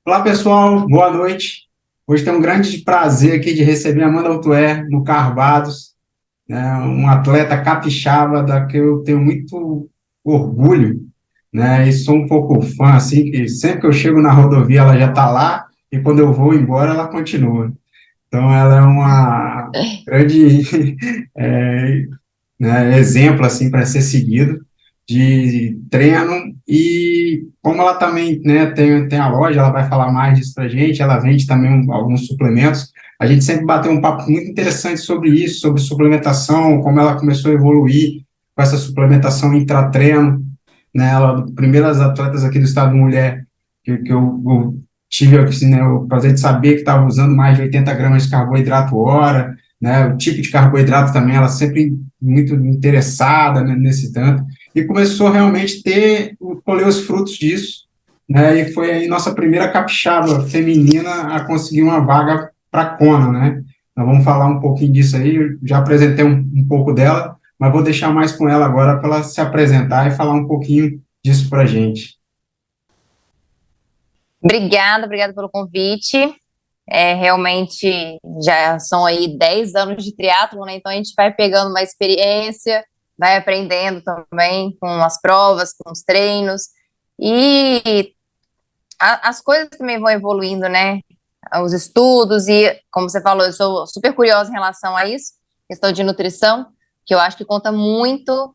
Olá, pessoal, boa noite. Hoje tem um grande prazer aqui de receber a Amanda Altuer no Carvados, né, um atleta capixaba da que eu tenho muito orgulho, né, e sou um pouco fã, assim, que sempre que eu chego na rodovia ela já está lá, e quando eu vou embora ela continua. Então ela é uma grande né, exemplo assim para ser seguido de treino. E como ela também, né, tem a loja, ela vai falar mais disso para a gente, ela vende também alguns suplementos. A gente sempre bateu um papo muito interessante sobre isso, sobre suplementação, como ela começou a evoluir com essa suplementação intratreino, né, ela, primeiras atletas aqui do Estado Mulher que eu tive assim, né, o prazer de saber que estava usando mais de 80 gramas de carboidrato hora, né, o tipo de carboidrato também, ela sempre muito interessada, né, nesse tanto, e começou realmente a colher os frutos disso, né, e foi aí nossa primeira capixaba feminina a conseguir uma vaga para Kona, né. Nós vamos falar um pouquinho disso aí, eu já apresentei um pouco dela, mas vou deixar mais com ela agora para ela se apresentar e falar um pouquinho disso para a gente. Obrigada pelo convite. Realmente já são aí 10 anos de triatlo, né? Então a gente vai pegando uma experiência, vai aprendendo também com as provas, com os treinos. E as coisas também vão evoluindo, né? Os estudos e, como você falou, eu sou super curiosa em relação a isso, questão de nutrição, que eu acho que conta muito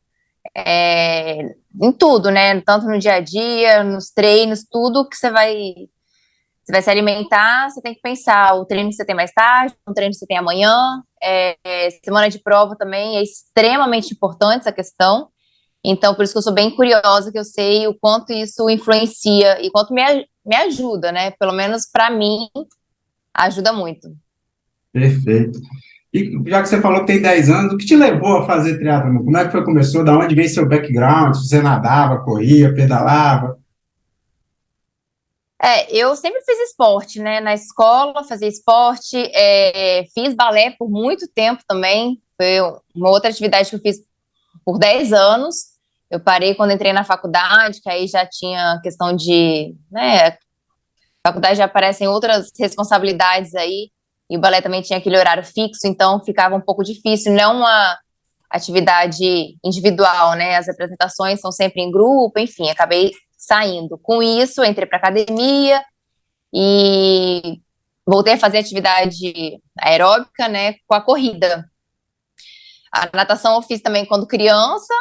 em tudo, né? Tanto no dia a dia, nos treinos, tudo que você vai se alimentar, você tem que pensar o treino que você tem mais tarde, o treino que você tem amanhã, semana de prova também é extremamente importante essa questão. Então, por isso que eu sou bem curiosa, que eu sei o quanto isso influencia e quanto me ajuda, né? Pelo menos para mim, ajuda muito. Perfeito. E já que você falou que tem 10 anos, o que te levou a fazer triatlon? Como é que foi que começou? Da onde veio seu background? Se você nadava, corria, pedalava? Eu sempre fiz esporte, né? Na escola, fazia esporte, fiz balé por muito tempo também. Foi uma outra atividade que eu fiz por 10 anos. Eu parei quando entrei na faculdade, que aí já tinha questão de, né, faculdade já aparecem outras responsabilidades aí, e o balé também tinha aquele horário fixo, então ficava um pouco difícil, não uma atividade individual, né? As apresentações são sempre em grupo, enfim, acabei saindo. Com isso, entrei para academia e voltei a fazer atividade aeróbica, né, com a corrida. A natação eu fiz também quando criança,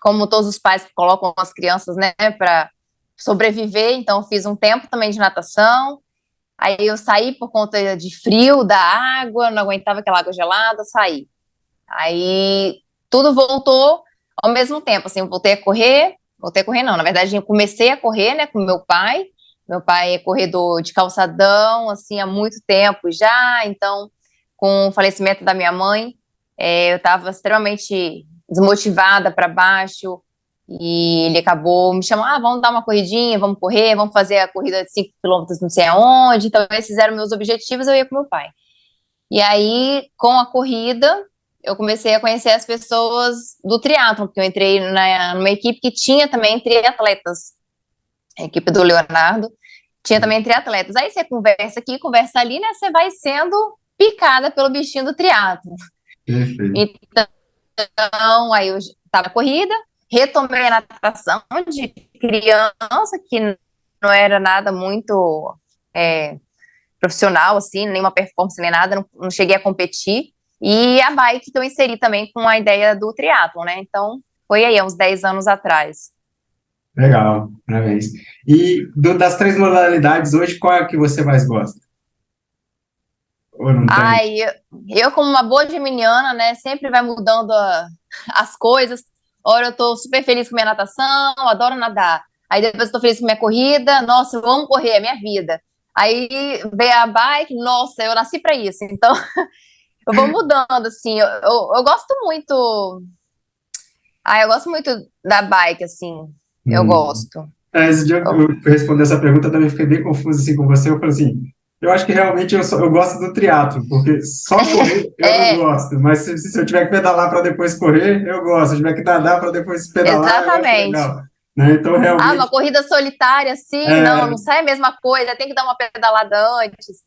como todos os pais que colocam as crianças, né, para sobreviver, então eu fiz um tempo também de natação. Aí eu saí por conta de frio da água, não aguentava aquela água gelada, saí. Aí tudo voltou ao mesmo tempo, assim, eu voltei a correr não, na verdade eu comecei a correr, né, com meu pai é corredor de calçadão, assim, há muito tempo já, então, com o falecimento da minha mãe, eu estava extremamente desmotivada para baixo, e ele acabou me chamando, vamos dar uma corridinha, vamos correr, vamos fazer a corrida de 5 quilômetros não sei aonde, então esses eram meus objetivos, eu ia com meu pai. E aí, com a corrida, eu comecei a conhecer as pessoas do triatlon, porque eu entrei numa equipe que tinha também triatletas, a equipe do Leonardo, tinha também triatletas. Aí você conversa aqui, conversa ali, né? Você vai sendo picada pelo bichinho do triatlon. Perfeito. Então, aí eu estava na corrida, retomei a natação de criança, que não era nada muito profissional, assim, nenhuma performance nem nada, não cheguei a competir. E a bike que eu inseri também com a ideia do triatlon, né? Então, foi aí, há uns 10 anos atrás. Legal, parabéns. E das três modalidades, hoje, qual é a que você mais gosta? Ou não tem? Ai, eu como uma boa geminiana, né, sempre vai mudando as coisas. Ora, eu tô super feliz com minha natação, adoro nadar. Aí depois eu tô feliz com minha corrida, nossa, eu amo correr, é minha vida. Aí vem a bike, nossa, eu nasci para isso. Então, eu vou mudando, assim. Eu gosto muito. Eu gosto muito da bike, assim. Eu Hum. gosto. Esse dia que Eu- eu respondi essa pergunta, eu também fiquei bem confuso assim com você. Eu falei assim, eu acho que realmente eu gosto do triatlo, porque só correr eu não É, gosto, mas se eu tiver que pedalar para depois correr, eu gosto. Se eu tiver que nadar para depois pedalar, eu acho exatamente. legal. né? Então, Ah, uma realmente, corrida solitária, assim, não, é, não sai a mesma coisa, tem que dar uma pedalada antes.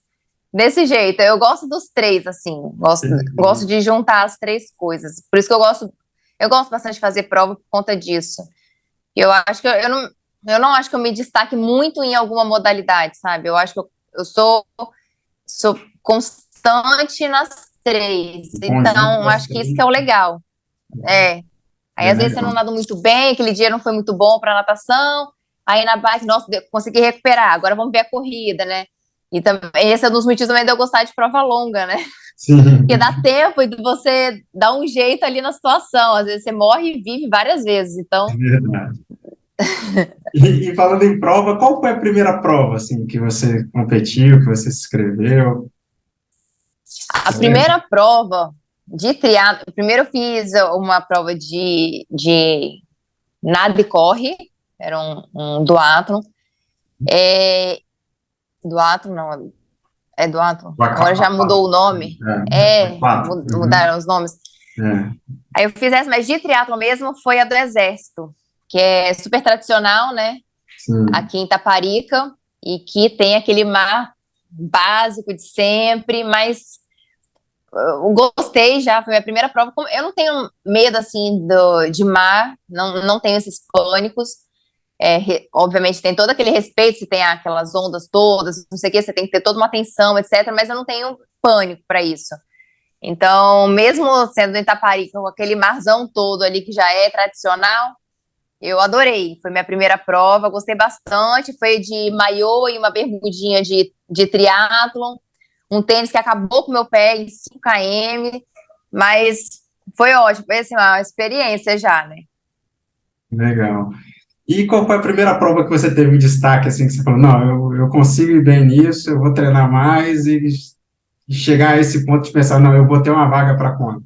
Desse jeito, eu gosto dos três, assim, gosto de juntar as três coisas. Por isso que eu gosto bastante de fazer prova por conta disso. E eu acho que eu não acho que eu me destaque muito em alguma modalidade, sabe? Eu acho que eu sou constante nas três. o conjunto Então, das acho que isso que é três o legal. É. Aí, é às vezes, você não legal. nada muito bem, aquele dia não foi muito bom para natação. Aí, na bike, nossa, consegui recuperar. Agora vamos ver a corrida, né? E também, esse é um dos motivos também de eu gostar de prova longa, né? Porque Sim, dá tempo de você dar um jeito ali na situação. Às vezes você morre e vive várias vezes. é Então, verdade. E falando em prova, qual foi a primeira prova, assim, que você competiu, que você se inscreveu? a Você lembra? primeira prova de triatlo, primeiro eu fiz uma prova de nada e corre, era um duatlon. É, duatlon, não, é duatlon. O Agora já mudou o nome. aquato. Uhum. Mudaram os nomes. É, Aí eu fiz essa, mas de triatlo mesmo foi a do Exército, que é super tradicional, né? sim, Aqui em Taparica, e que tem aquele mar básico de sempre, mas eu gostei já, foi minha primeira prova. Eu não tenho medo, assim, de mar, não tenho esses pânicos. Obviamente tem todo aquele respeito, se tem aquelas ondas todas, não sei o que, você tem que ter toda uma atenção, etc. Mas eu não tenho pânico para isso. Então, mesmo sendo em Itaparica, com aquele marzão todo ali que já é tradicional, eu adorei. Foi minha primeira prova, gostei bastante. Foi de maiô e uma bermudinha de triatlon, um tênis que acabou com o meu pé em 5 km, mas foi ótimo, foi assim, uma experiência já, né? legal. E qual foi a primeira prova que você teve um destaque, assim, que você falou, não, eu consigo ir bem nisso, eu vou treinar mais e chegar a esse ponto de pensar, não, eu vou ter uma vaga para quando?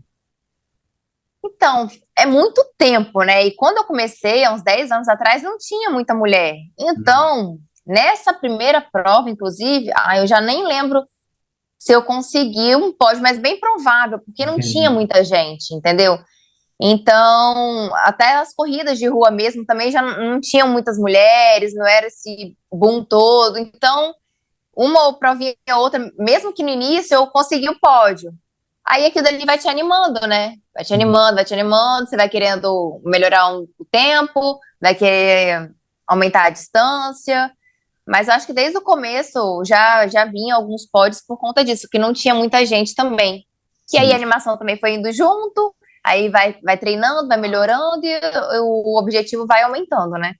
Então, é muito tempo, né? E quando eu comecei, há uns 10 anos atrás, não tinha muita mulher. Então, nessa primeira prova, inclusive, eu já nem lembro se eu consegui um pódio, mas bem provável, porque não tinha Entendi. muita gente, entendeu? Então, até as corridas de rua mesmo também já não tinham muitas mulheres, não era esse boom todo. Então, uma provinha ou outra, mesmo que no início eu consegui o pódio. Aí aquilo ali vai te animando, né? Vai te animando, você vai querendo melhorar o tempo, vai querer aumentar a distância. Mas eu acho que desde o começo já vinha alguns pódios por conta disso, que não tinha muita gente também. E aí a Sim, animação também foi indo junto, aí vai treinando, vai melhorando e o objetivo vai aumentando, né?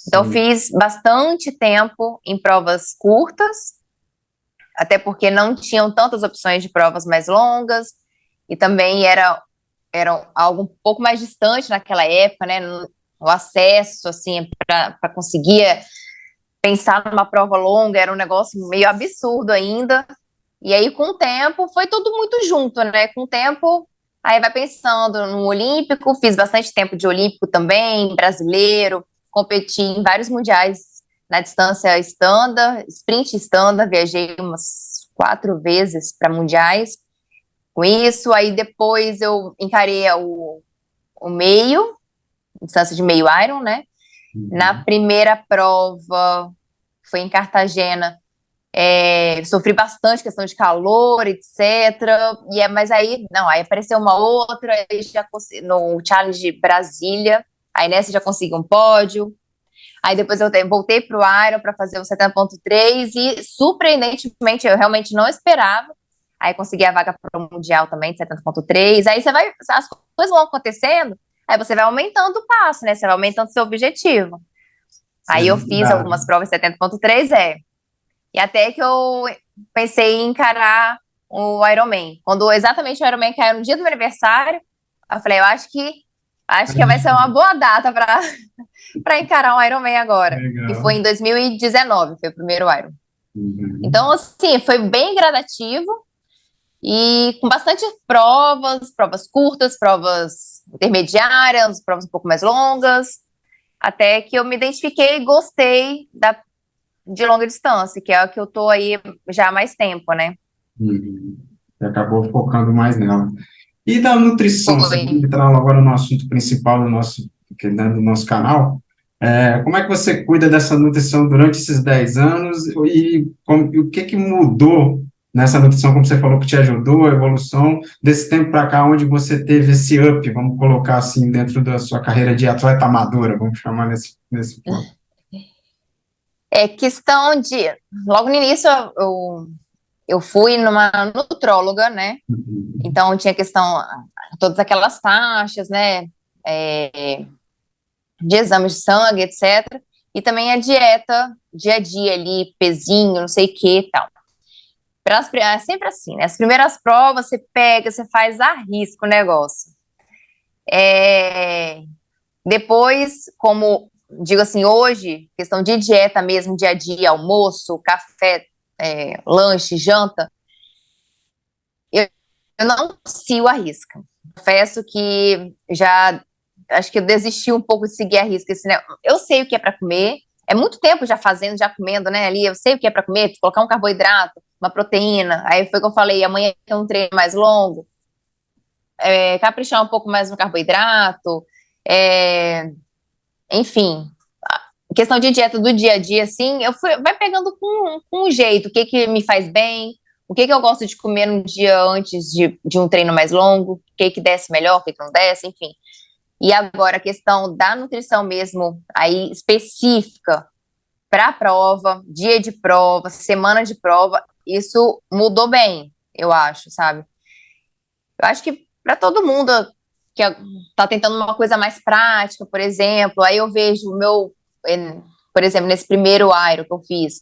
Então sim, fiz bastante tempo em provas curtas, até porque não tinham tantas opções de provas mais longas, e também era algo um pouco mais distante naquela época, né? O acesso, assim, para conseguir pensar numa prova longa era um negócio meio absurdo ainda. E aí, com o tempo, foi tudo muito junto, né? Com o tempo, aí vai pensando no Olímpico, fiz bastante tempo de Olímpico também, brasileiro, competi em vários mundiais na distância standard, sprint standard, viajei umas 4 vezes para mundiais com isso. Aí depois eu encarei o meio, distância de meio Iron, né? Na uhum, primeira prova foi em Cartagena. Sofri bastante questão de calor, etc. Mas aí, não, aí apareceu uma outra, aí já no Challenge de Brasília, aí nessa já consegui um pódio. Aí depois eu voltei para o Iron para fazer o 70.3 e, surpreendentemente, eu realmente não esperava. Aí consegui a vaga para o Mundial também de 70.3. Aí as coisas vão acontecendo, aí você vai aumentando o passo, né? Você vai aumentando o seu objetivo. é Aí eu fiz verdade. algumas provas 70.3, e até que eu pensei em encarar o Ironman. Quando exatamente o Ironman caiu no dia do meu aniversário, eu falei, eu acho que vai ser uma boa data para para encarar um Ironman agora. Que foi Legal. em 2019, foi o primeiro Iron. Uhum. Então, assim, foi bem gradativo e com bastante provas, provas curtas, provas intermediárias, provas um pouco mais longas, até que eu me identifiquei e gostei de longa distância, que é o que eu tô aí já há mais tempo, né? Uhum. Você acabou focando mais nela. E da nutrição, você Foi. vai entrar agora no assunto principal do nosso canal. Como é que você cuida dessa nutrição durante esses 10 anos e o que que mudou nessa nutrição, como você falou, que te ajudou, a evolução desse tempo para cá, onde você teve esse up, vamos colocar assim, dentro da sua carreira de atleta amadora, vamos chamar nesse ponto. É questão de. Logo no início, eu fui numa nutróloga, né? Uhum. Então tinha questão, todas aquelas taxas, né? É, de exames de sangue, etc. E também a dieta, dia a dia ali, pezinho, não sei o que e tal. É sempre assim, né? As primeiras provas você pega, você faz a risco o negócio. É, depois, como digo assim, hoje, questão de dieta mesmo, dia a dia, almoço, café, lanche, janta, eu, eu não sigo a risca. Confesso que já acho que eu desisti um pouco de seguir a risca. Eu sei o que é para comer, é muito tempo já fazendo, já comendo, né? Ali, eu sei o que é para comer, colocar um carboidrato, uma proteína. Aí foi o que eu falei: amanhã tem um treino mais longo, caprichar um pouco mais no carboidrato, é, enfim. Questão de dieta do dia a dia, assim, vai pegando com um jeito, o que que me faz bem, o que que eu gosto de comer no dia antes de um treino mais longo, o que que desce melhor, o que que não desce, enfim. E agora a questão da nutrição mesmo, aí específica para a prova, dia de prova, semana de prova, isso mudou bem, eu acho, sabe? Eu acho que para todo mundo que está tentando uma coisa mais prática, por exemplo, aí eu vejo por exemplo, nesse primeiro Aero que eu fiz,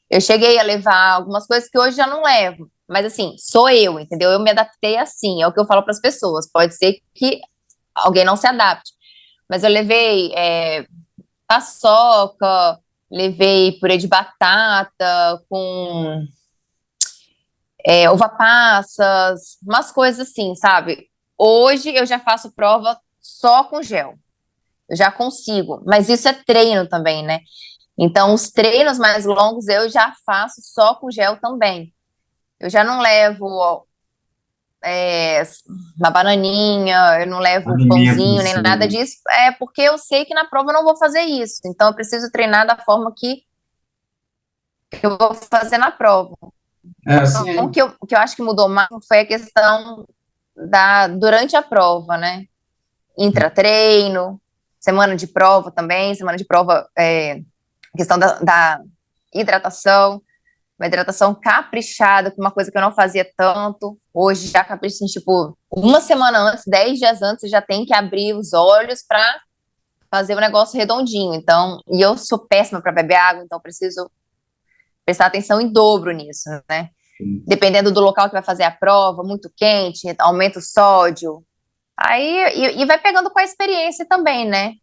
eu cheguei a levar algumas coisas que hoje já não levo, mas assim, sou eu, entendeu? Eu me adaptei assim, é o que eu falo para as pessoas. Pode ser que alguém não se adapte, mas eu levei paçoca, levei purê de batata com uva passas, umas coisas assim, sabe? Hoje eu já faço prova só com gel. Eu já consigo, mas isso é treino também, né? Então, os treinos mais longos eu já faço só com gel também. Eu já não levo é, uma bananinha, eu não levo Alimento, pãozinho, nem nada assim. disso, porque eu sei que na prova eu não vou fazer isso. Então, eu preciso treinar da forma que eu vou fazer na prova. Assim, Então, o que eu acho que mudou mais foi a questão durante a prova, né? Intratreino, semana de prova também, semana de prova, questão da hidratação, uma hidratação caprichada, que é uma coisa que eu não fazia tanto. Hoje já capricho, assim, tipo, uma semana antes, 10 dias antes, você já tem que abrir os olhos para fazer o negócio redondinho. Então, e eu sou péssima para beber água, então preciso prestar atenção em dobro nisso, né? Dependendo do local que vai fazer a prova, muito quente, aumenta o sódio. Aí, e vai pegando com a experiência também, né?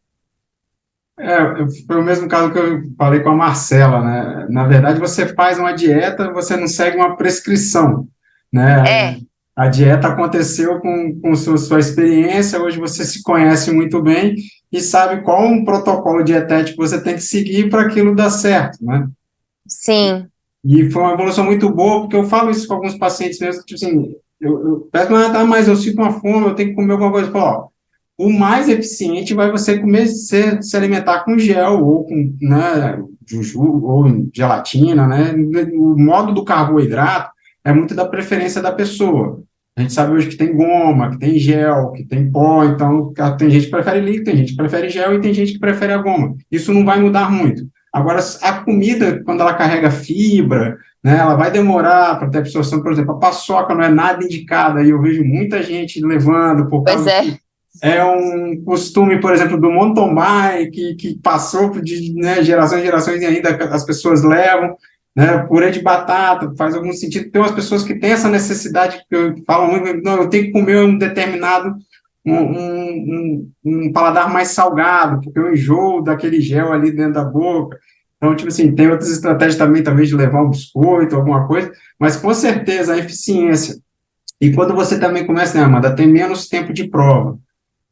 Foi o mesmo caso que eu falei com a Marcela, né? Na verdade, você faz uma dieta, você não segue uma prescrição, né? É, A dieta aconteceu com sua experiência, hoje você se conhece muito bem e sabe qual um protocolo dietético você tem que seguir para aquilo dar certo, né? sim, E foi uma evolução muito boa, porque eu falo isso com alguns pacientes mesmo, tipo assim, eu peço, mas eu sinto uma fome, eu tenho que comer alguma coisa. Eu falo, ó, o mais eficiente vai você comer, se alimentar com gel, ou com, né, juju, ou em gelatina, né? O modo do carboidrato é muito da preferência da pessoa. A gente sabe hoje que tem goma, que tem gel, que tem pó, então tem gente que prefere líquido, tem gente que prefere gel e tem gente que prefere a goma. Isso não vai mudar muito. Agora, a comida, quando ela carrega fibra, né, ela vai demorar para ter absorção, por exemplo, a paçoca não é nada indicada, e eu vejo muita gente levando por pois causa é, que é um costume, por exemplo, do mountain bike, que passou de, né, gerações e gerações e ainda as pessoas levam, né, purê de batata, faz algum sentido. Tem umas pessoas que têm essa necessidade, que falam muito, não, eu tenho que comer um determinado um paladar mais salgado, porque eu enjoo daquele gel ali dentro da boca. Então, tipo assim, tem outras estratégias também, talvez de levar um biscoito, alguma coisa, mas com certeza a eficiência. E quando você também começa, né, Amanda, tem menos tempo de prova,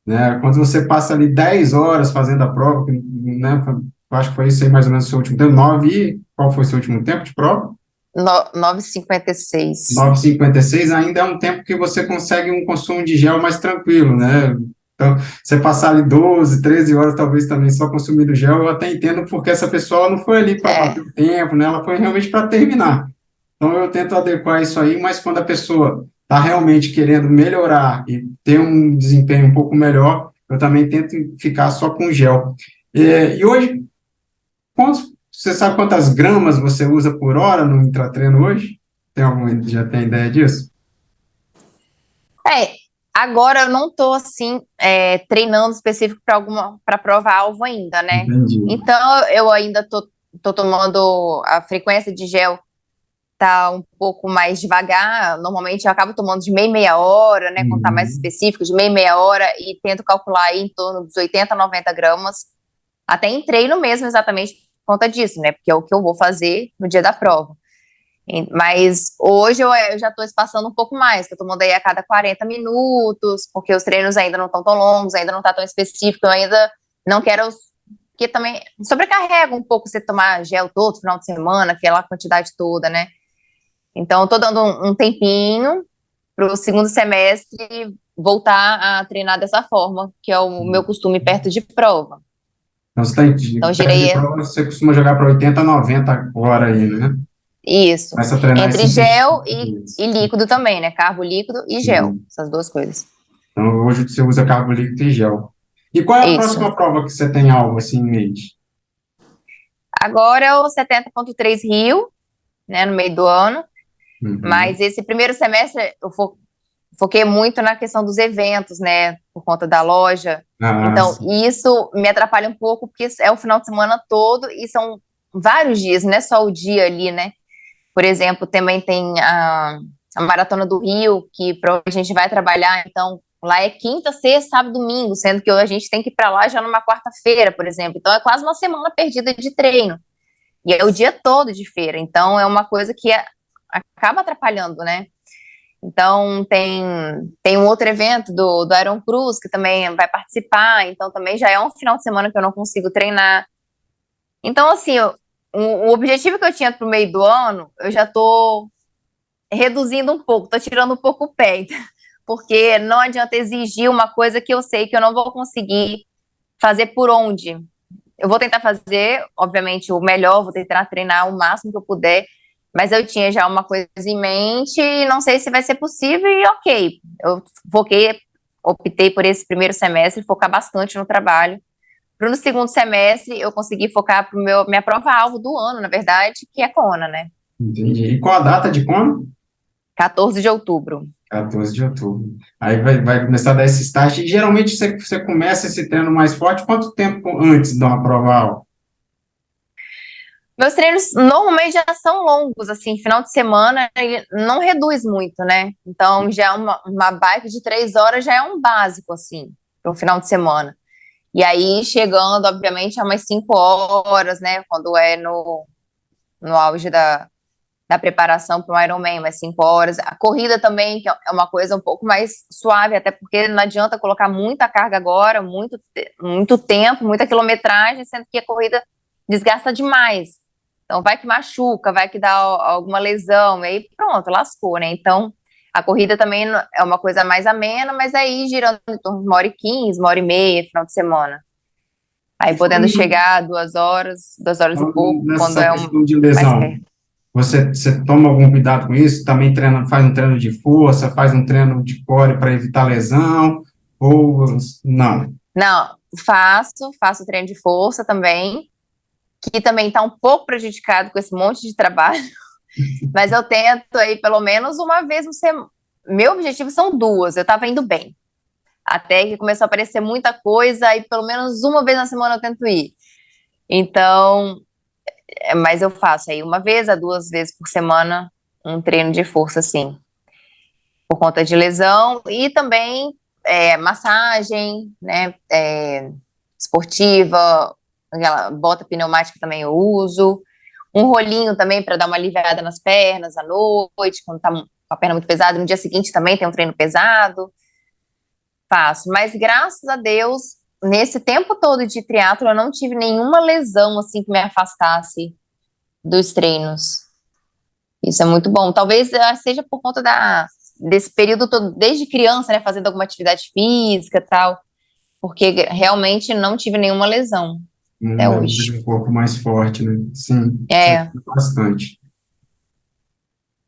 né? Quando você passa ali 10 horas fazendo a prova, né, acho que foi isso aí mais ou menos o seu último tempo, 9, qual foi o seu último tempo de prova? 9,56. 9,56 ainda é um tempo que você consegue um consumo de gel mais tranquilo, né? Então, você passar ali 12, 13 horas, talvez também só consumindo gel, eu até entendo porque essa pessoa não foi ali para bater É, o tempo, né? Ela foi realmente para terminar. Então, eu tento adequar isso aí, mas quando a pessoa está realmente querendo melhorar e ter um desempenho um pouco melhor, eu também tento ficar só com gel. E hoje, você sabe quantas gramas você usa por hora no intratreino hoje? Já tem ideia disso? é, agora eu não tô assim treinando específico para prova-alvo ainda, né? Entendi. Então eu ainda tô tomando a frequência de gel tá um pouco mais devagar. Normalmente eu acabo tomando de meia hora, né? Quando tá mais Uhum. específico, de meia hora e tento calcular aí em torno dos 80, 90 gramas. Até em treino mesmo, exatamente por conta disso, né? Porque é o que eu vou fazer no dia da prova. Mas hoje eu já estou espaçando um pouco mais, que eu estou tomando aí a cada 40 minutos, porque os treinos ainda não estão tão longos, ainda não está tão específico, eu ainda não quero, porque também sobrecarrega um pouco você tomar gel todo final de semana, aquela quantidade toda, né? Então, eu tô dando um tempinho para o segundo semestre voltar a treinar dessa forma, que é o meu costume perto de prova. Então, você está Então, eu perto de girei prova, você costuma jogar para 80, 90 agora aí, né? isso, Começa a treinar entre esses gel dias. e líquido também, né? Carbo líquido e gel, Sim. essas duas coisas. Então, hoje você usa carbo líquido e gel. E qual é a Isso. próxima prova que você tem algo assim em mente? Agora é o 70,3 Rio, né, no meio do ano, Uhum. mas esse primeiro semestre eu foquei muito na questão dos eventos, né, por conta da loja. Ah, Então, sim. isso me atrapalha um pouco, porque é o final de semana todo e são vários dias, não é só o dia ali, né? Por exemplo, também tem a Maratona do Rio, que provavelmente a gente vai trabalhar, então lá é quinta, sexta, sábado, domingo, sendo que a gente tem que ir para lá já numa quarta-feira, por exemplo. Então é quase uma semana perdida de treino. E é o dia todo de feira. Então é uma coisa que acaba atrapalhando, né? Então tem um outro evento do Iron Cruz que também vai participar, então também já é um final de semana que eu não consigo treinar. Então, assim, o objetivo que eu tinha para o meio do ano, eu já estou reduzindo um pouco, estou tirando um pouco o pé, porque não adianta exigir uma coisa que eu sei que eu não vou conseguir fazer por onde. Eu vou tentar fazer, obviamente, o melhor, vou tentar treinar o máximo que eu puder, mas eu tinha já uma coisa em mente e não sei se vai ser possível e ok. Eu optei por esse primeiro semestre focar bastante no trabalho. Para no segundo semestre eu conseguir focar para minha prova-alvo do ano, na verdade, que é Kona, né? Entendi. E qual a data de quando? 14 de outubro. 14 de outubro. Aí vai começar a dar esse start. E geralmente você começa esse treino mais forte quanto tempo antes de uma prova? Meus treinos normalmente já são longos, assim, final de semana ele não reduz muito, né? Então já é uma bike de 3 horas já é um básico, assim, para um final de semana. E aí chegando, obviamente, a umas 5 horas, né? Quando é no auge da preparação para o Ironman, umas 5 horas. A corrida também, que é uma coisa um pouco mais suave, até porque não adianta colocar muita carga agora, muito tempo, muita quilometragem, sendo que a corrida desgasta demais. Então, vai que machuca, vai que dá alguma lesão, e aí pronto, lascou, né? Então, a corrida também é uma coisa mais amena, mas aí girando em torno de 1h15, 1h30, final de semana. E Aí podendo chegar 2 horas, 2 horas e pouco, quando nessa é questão de mais lesão, perto. você toma algum cuidado com isso? Também treina, faz um treino de força, faz um treino de core para evitar lesão? Ou não? Não, faço treino de força também, que também está um pouco prejudicado com esse monte de trabalho, mas eu tento aí pelo menos uma vez no semana. Meu objetivo são duas, eu estava indo bem. Até que começou a aparecer muita coisa, aí pelo menos uma vez na semana eu tento ir. Então, mas eu faço aí uma vez a 2 vezes por semana um treino de força, assim, por conta de lesão e também massagem, né, esportiva, aquela bota pneumática também eu uso, um rolinho também para dar uma aliviada nas pernas à noite, quando tá com a perna muito pesada, no dia seguinte também tem um treino pesado, faço, mas graças a Deus, nesse tempo todo de triatlo eu não tive nenhuma lesão assim que me afastasse dos treinos. Isso é muito bom. Talvez seja por conta desse período todo, desde criança, né, fazendo alguma atividade física e tal. porque realmente não tive nenhuma lesão até Deve hoje. ser um corpo mais forte, né? Sim, isso É, ajuda bastante.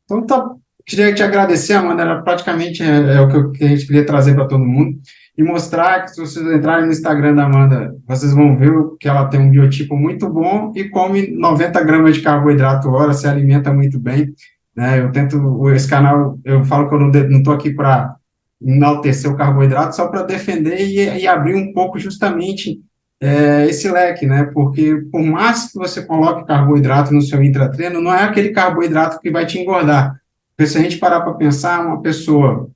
Então, tá, queria te agradecer, Amanda, era praticamente o que a gente queria trazer para todo mundo e mostrar que se vocês entrarem no Instagram da Amanda, vocês vão ver que ela tem um biotipo muito bom e come 90 gramas de carboidrato hora, se alimenta muito bem, né? Eu tento, esse canal, eu falo que eu não estou aqui para enaltecer o carboidrato, só para defender e abrir um pouco justamente esse leque, né? Porque por mais que você coloque carboidrato no seu intratreino, não é aquele carboidrato que vai te engordar. Porque se a gente parar para pensar, uma pessoa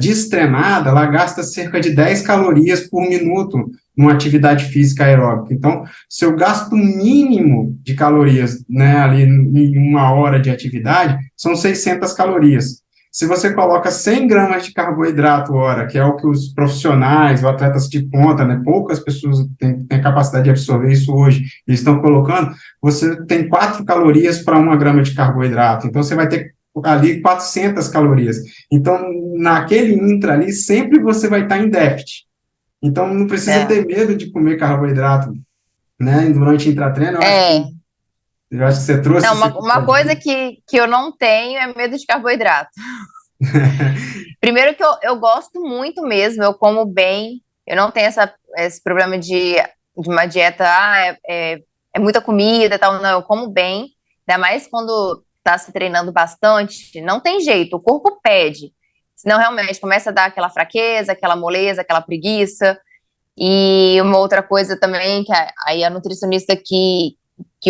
destreinada, ela gasta cerca de 10 calorias por minuto numa atividade física aeróbica. Então, se eu gasto mínimo de calorias, né, ali em uma hora de atividade, são 600 calorias. Se você coloca 100 gramas de carboidrato hora, que é o que os profissionais, os atletas de ponta, né, poucas pessoas têm capacidade de absorver isso hoje, eles estão colocando, você tem 4 calorias para 1 grama de carboidrato. Então, você vai ter ali 400 calorias. Então, naquele intra ali, sempre você vai estar em déficit. Então, não precisa é, ter medo de comer carboidrato, né, durante o intratreino. é. Eu acho que você trouxe Não, isso uma aqui. coisa que eu não tenho é medo de carboidrato. Primeiro que eu gosto muito mesmo, eu como bem, eu não tenho esse problema de uma dieta, é muita comida e tal, não, eu como bem, ainda mais quando tá se treinando bastante, não tem jeito, o corpo pede, senão realmente começa a dar aquela fraqueza, aquela moleza, aquela preguiça, e uma outra coisa também, que aí a nutricionista que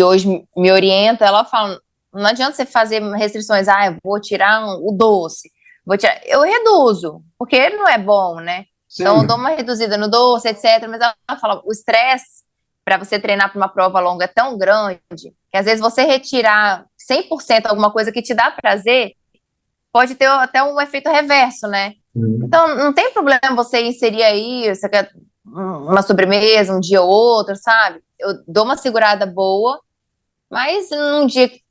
hoje me orienta, ela fala, não adianta você fazer restrições, eu vou tirar o doce, eu reduzo, porque ele não é bom, né? Então eu dou Sim. uma reduzida no doce, etc. Mas ela fala, o estresse para você treinar para uma prova longa é tão grande que às vezes você retirar 100% alguma coisa que te dá prazer pode ter até um efeito reverso, né? Então não tem problema você inserir aí, você quer uma sobremesa um dia ou outro, sabe? Eu dou uma segurada boa, mas num dia que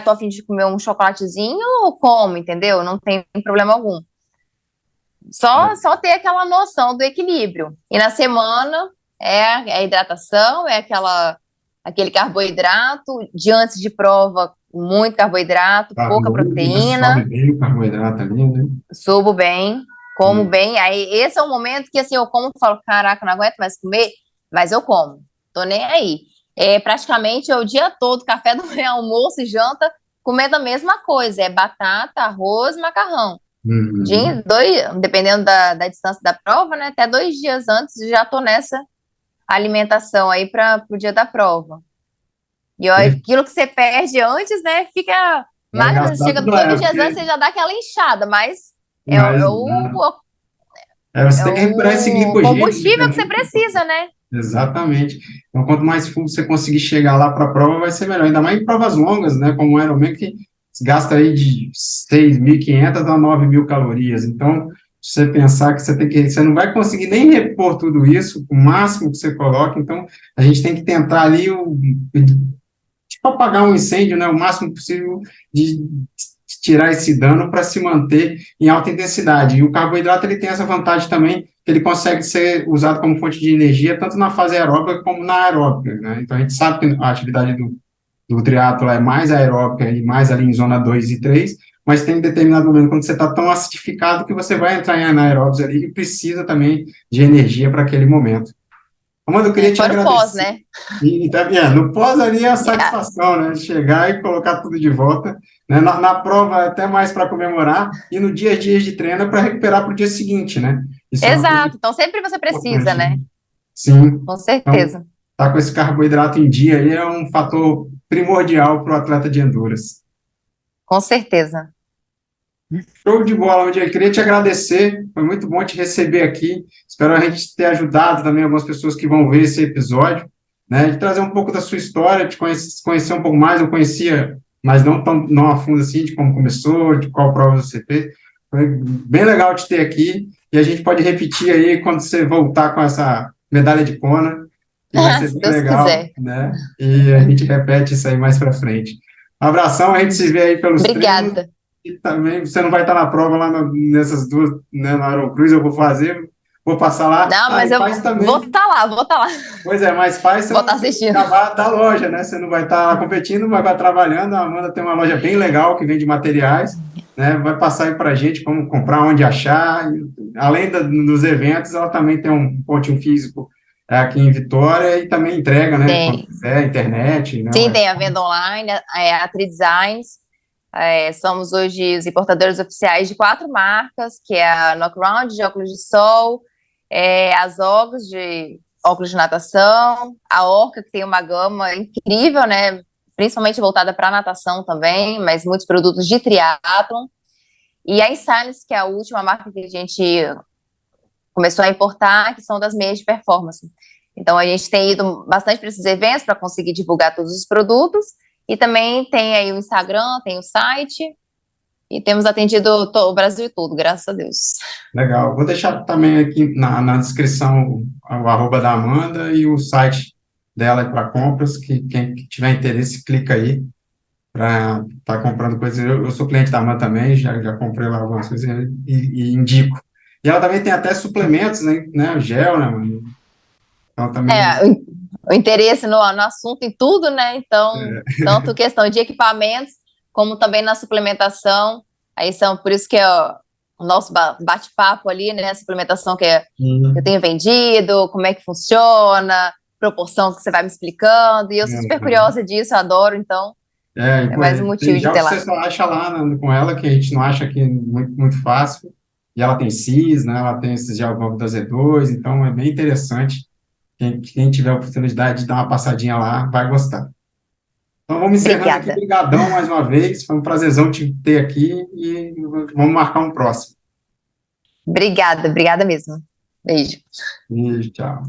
tô a fim de comer um chocolatezinho, eu como, entendeu? Não tem problema algum. Só ter aquela noção do equilíbrio. E na semana é a hidratação, aquele carboidrato, de antes de prova, muito carboidrato, Tá, pouca ainda sobe proteína, bem o carboidrato ali, né? subo bem, como Hum. bem. Aí esse é o momento que assim, eu como e falo, caraca, não aguento mais comer, mas eu como. Tô nem aí. É praticamente o dia todo, café da manhã, almoço e janta, comendo a mesma coisa. É batata, arroz, macarrão. Uhum. Dependendo da distância da prova, né? Até 2 dias antes já tô nessa alimentação aí para o dia da prova. E ó, E aquilo que você perde antes, né? Fica vai magra, gastar chega tudo, 2 dias antes, porque você já dá aquela inchada, mas é, mas, você é tem que recuperar esse o glicogênio, que é combustível que você muito precisa, importante. né? Exatamente. Então, quanto mais fundo você conseguir chegar lá para a prova, vai ser melhor. Ainda mais em provas longas, né? Como o Ironman, que gasta aí de 6.500 a 9.000 calorias. Então, se você pensar que você não vai conseguir nem repor tudo isso, o máximo que você coloca, então a gente tem que tentar ali tipo apagar um incêndio, né, o máximo possível de tirar esse dano para se manter em alta intensidade. E o carboidrato ele tem essa vantagem também, que ele consegue ser usado como fonte de energia, tanto na fase aeróbica como na aeróbica, né? Então a gente sabe que a atividade do triatlo é mais aeróbica e mais ali em zona 2 e 3, mas tem um determinado momento quando você está tão acidificado que você vai entrar em anaeróbios ali e precisa também de energia para aquele momento. Amanda, eu queria te Fora o pós, agradecer. né? E tá vendo? No pós ali é a Yeah. satisfação, né? Chegar e colocar tudo de volta. Né? Na prova, até mais para comemorar, e no dia a dia de treino para recuperar para o dia seguinte, né? Isso é uma coisa Exato. Então sempre você precisa, importante, né? né? Sim. Com Então, certeza. tá com esse carboidrato em dia aí é um fator primordial para o atleta de endurance. Com certeza. Show de bola, Mandir. Eu queria te agradecer, foi muito bom te receber aqui. Espero a gente ter ajudado também algumas pessoas que vão ver esse episódio, né? De trazer um pouco da sua história, conhecer um pouco mais. Eu conhecia, mas não a fundo assim, de como começou, de qual prova você fez. Foi bem legal te ter aqui. E a gente pode repetir aí quando você voltar com essa medalha de Kona, que vai ser Se bem Deus legal, quiser. né? E a gente repete isso aí mais para frente. Um abração, a gente se vê aí pelos treinos. Obrigada. E também você não vai estar na prova lá nessas duas, né, na Aerocruz, eu vou fazer. Vou passar lá. Não, mas E eu faz vou também. estar lá, vou estar lá, Pois é, mas faz você vou não estar vai assistindo. acabar da loja, né? Você não vai estar lá competindo, mas vai trabalhando. A Amanda tem uma loja bem legal que vende materiais, né? Vai passar aí para a gente como comprar, onde achar. Além dos eventos, ela também tem um pontinho físico aqui em Vitória e também entrega, né? Quando Tem, quiser, internet, né? sim, tem a venda online, a Tri Designs. Somos hoje os importadores oficiais de 4 marcas, que é a Knockaround de óculos de sol, as Ogos de óculos de natação, a Orca, que tem uma gama incrível, né? Principalmente voltada para natação também, mas muitos produtos de triatlon. E a Insights, que é a última marca que a gente começou a importar, que são das meias de performance. Então, a gente tem ido bastante para esses eventos para conseguir divulgar todos os produtos. E também tem aí o Instagram, tem o site. E temos atendido o Brasil todo, graças a Deus. Legal. Vou deixar também aqui na descrição o arroba da Amanda e o site dela para compras, que quem tiver interesse, clica aí para estar comprando coisas. Eu sou cliente da Amanda também, já comprei lá algumas coisas e indico. E ela também tem até suplementos, né, gel, né, mano? Então também, O interesse no assunto e tudo, né? Então, tanto questão de equipamentos, como também na suplementação. Aí são, por isso que é o nosso bate-papo ali, né? A suplementação que eu tenho vendido, como é que funciona, proporção que você vai me explicando. E eu sou super curiosa disso, eu adoro, então é pô, mais um tem motivo de gel ter que você lá. só acha lá com ela, que a gente não acha aqui muito, muito fácil. E ela tem CIS, né? Ela tem esses gel novo da Z2, então é bem interessante. Quem tiver a oportunidade de dar uma passadinha lá, vai gostar. Então vamos encerrando aqui. Obrigada. Brigadão mais uma vez. Foi um prazerzão te ter aqui e vamos marcar um próximo. Obrigada mesmo. Beijo. Beijo, tchau.